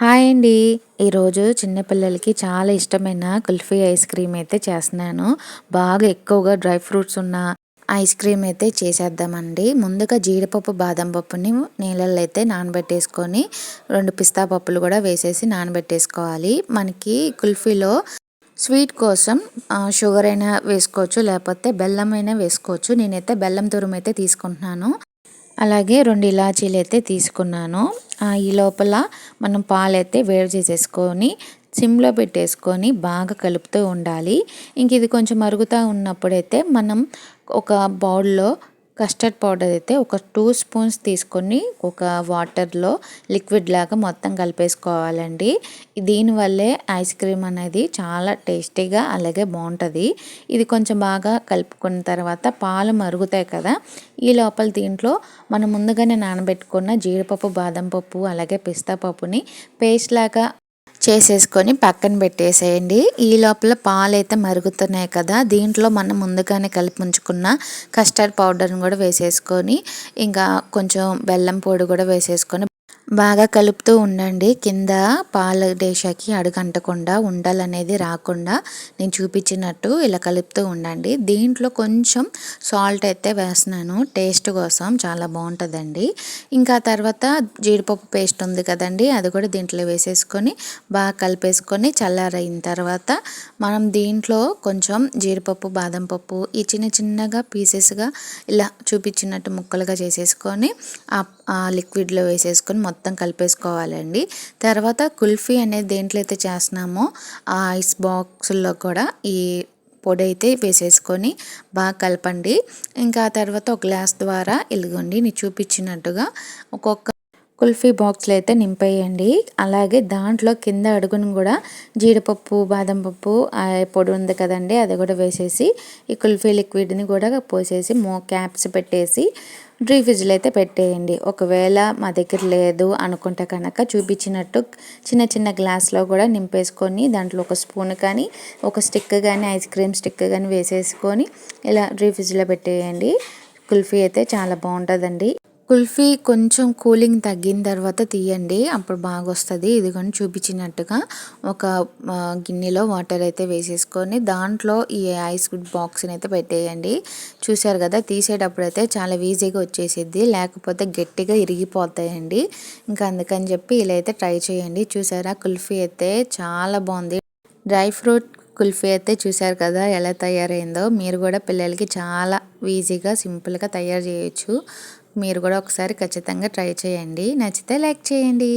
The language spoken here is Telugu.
హాయ్ అండి. ఈరోజు చిన్న పిల్లలకి చాలా ఇష్టమైన కుల్ఫీ ఐస్ క్రీమ్ అయితే చేస్తున్నాను. బాగా ఎక్కువగా డ్రై ఫ్రూట్స్ ఉన్న ఐస్ క్రీమ్ అయితే చేసేద్దామండి. ముందుగా జీడిపప్పు, బాదం పప్పుని నీళ్ళల్లో అయితే నానబెట్టేసుకొని 2 పిస్తా పప్పులు కూడా వేసేసి నానబెట్టేసుకోవాలి. మనకి కుల్ఫీలో స్వీట్ కోసం షుగర్ అయినా వేసుకోవచ్చు, లేకపోతే బెల్లం అయినా వేసుకోవచ్చు. నేనైతే బెల్లం తురుము అయితే తీసుకుంటున్నాను. అలాగే 2 ఇలాచీలు అయితే తీసుకున్నాను. ఈ లోపల మనం పాలైతే వేడి చేసేసుకొని సిమ్లో పెట్టేసుకొని బాగా కలుపుతూ ఉండాలి. ఇంక ఇది కొంచెం మరుగుతూ ఉన్నప్పుడైతే మనం ఒక బౌల్లో కస్టర్డ్ పౌడర్ అయితే ఒక 2 స్పూన్స్ తీసుకొని ఒక వాటర్లో లిక్విడ్ లాగా మొత్తం కలిపేసుకోవాలండి. దీనివల్లే ఐస్ క్రీమ్ అనేది చాలా టేస్టీగా అలాగే బాగుంటుంది. ఇది కొంచెం బాగా కలుపుకున్న తర్వాత పాలు మరుగుతాయి కదా, ఈ లోపల దీంట్లో మనం ముందుగానే నానబెట్టుకున్న జీడిపప్పు, బాదం పప్పు అలాగే పిస్తా పప్పుని పేస్ట్ లాగా చేసేసుకొని పక్కన పెట్టేసేయండి. ఈ లోపల పాలు అయితే మరుగుతున్నాయి కదా, దీంట్లో మనం ముందుగానే కలిపి ఉంచుకున్న కస్టర్డ్ పౌడర్ని కూడా వేసేసుకొని ఇంకా కొంచెం బెల్లం పొడి కూడా వేసేసుకొని బాగా కలుపుతూ ఉండండి. కింద పాల డేషాకి అడుగంటకుండా ఉండలనేది రాకుండా నేను చూపించినట్టు ఇలా కలుపుతూ ఉండండి. దీంట్లో కొంచెం సాల్ట్ అయితే వేస్తున్నాను టేస్ట్ కోసం, చాలా బాగుంటుందండి. ఇంకా తర్వాత జీడిపప్పు పేస్ట్ ఉంది కదండి, అది కూడా దీంట్లో వేసేసుకొని బాగా కలిపేసుకొని చల్లారైన తర్వాత మనం దీంట్లో కొంచెం జీడిపప్పు, బాదం పప్పు ఈ చిన్నగా పీసెస్గా ఇలా చూపించినట్టు ముక్కలుగా చేసేసుకొని ఆ లిక్విడ్లో వేసేసుకొని మొత్తం కలిపేసుకోవాలండి. తర్వాత కుల్ఫీ అనేది దేంట్లో అయితే చేస్తున్నామో ఆ ఐస్ బాక్సుల్లో కూడా ఈ పొడి అయితే వేసేసుకొని బాగా కలపండి. ఇంకా ఆ తర్వాత ఒక గ్లాస్ ద్వారా ఇదిగోండి నేను చూపించినట్టుగా ఒక్కొక్క కుల్ఫీ బాక్స్లో అయితే నింపేయండి. అలాగే దాంట్లో కింద అడుగును కూడా జీడిపప్పు, బాదం పప్పు పొడి ఉంది కదండి, అది కూడా వేసేసి ఈ కుల్ఫీ లిక్విడ్ని కూడా పోసేసి క్యాప్స్ పెట్టేసి ఫ్రిడ్జ్లో అయితే పెట్టేయండి. ఒకవేళ మా దగ్గర లేదు అనుకుంటే కనుక చూపించినట్టు చిన్న గ్లాస్లో కూడా నింపేసుకొని దాంట్లో ఒక స్పూన్ కానీ ఒక స్టిక్ కానీ ఐస్ క్రీమ్ స్టిక్ కానీ వేసేసుకొని ఇలా ఫ్రిడ్జ్లో పెట్టేయండి. కుల్ఫీ అయితే చాలా బాగుంటుందండి. కుల్ఫీ కొంచెం కూలింగ్ తగ్గిన తర్వాత తీయండి, అప్పుడు బాగా వస్తుంది. ఇదిగోని చూపించినట్టుగా ఒక గిన్నెలో వాటర్ అయితే వేసేసుకొని దాంట్లో ఈ ఐస్ బాక్స్ని అయితే పెట్టేయండి. చూసారు కదా, తీసేటప్పుడు అయితే చాలా ఈజీగా వచ్చేసిద్ది, లేకపోతే గట్టిగా ఇరిగిపోతాయండి. ఇంకా అందుకని చెప్పి ఇలా అయితే ట్రై చేయండి. చూసారా, కుల్ఫీ అయితే చాలా బాగుంది. డ్రై ఫ్రూట్ కుల్ఫీ అయితే చూసారు కదా ఎలా తయారైందో. మీరు కూడా పిల్లలకి చాలా ఈజీగా సింపుల్గా తయారు చేయొచ్చు. మీరు కూడా ఒకసారి ఖచ్చితంగా ట్రై చేయండి. నచ్చితే లైక్ చేయండి.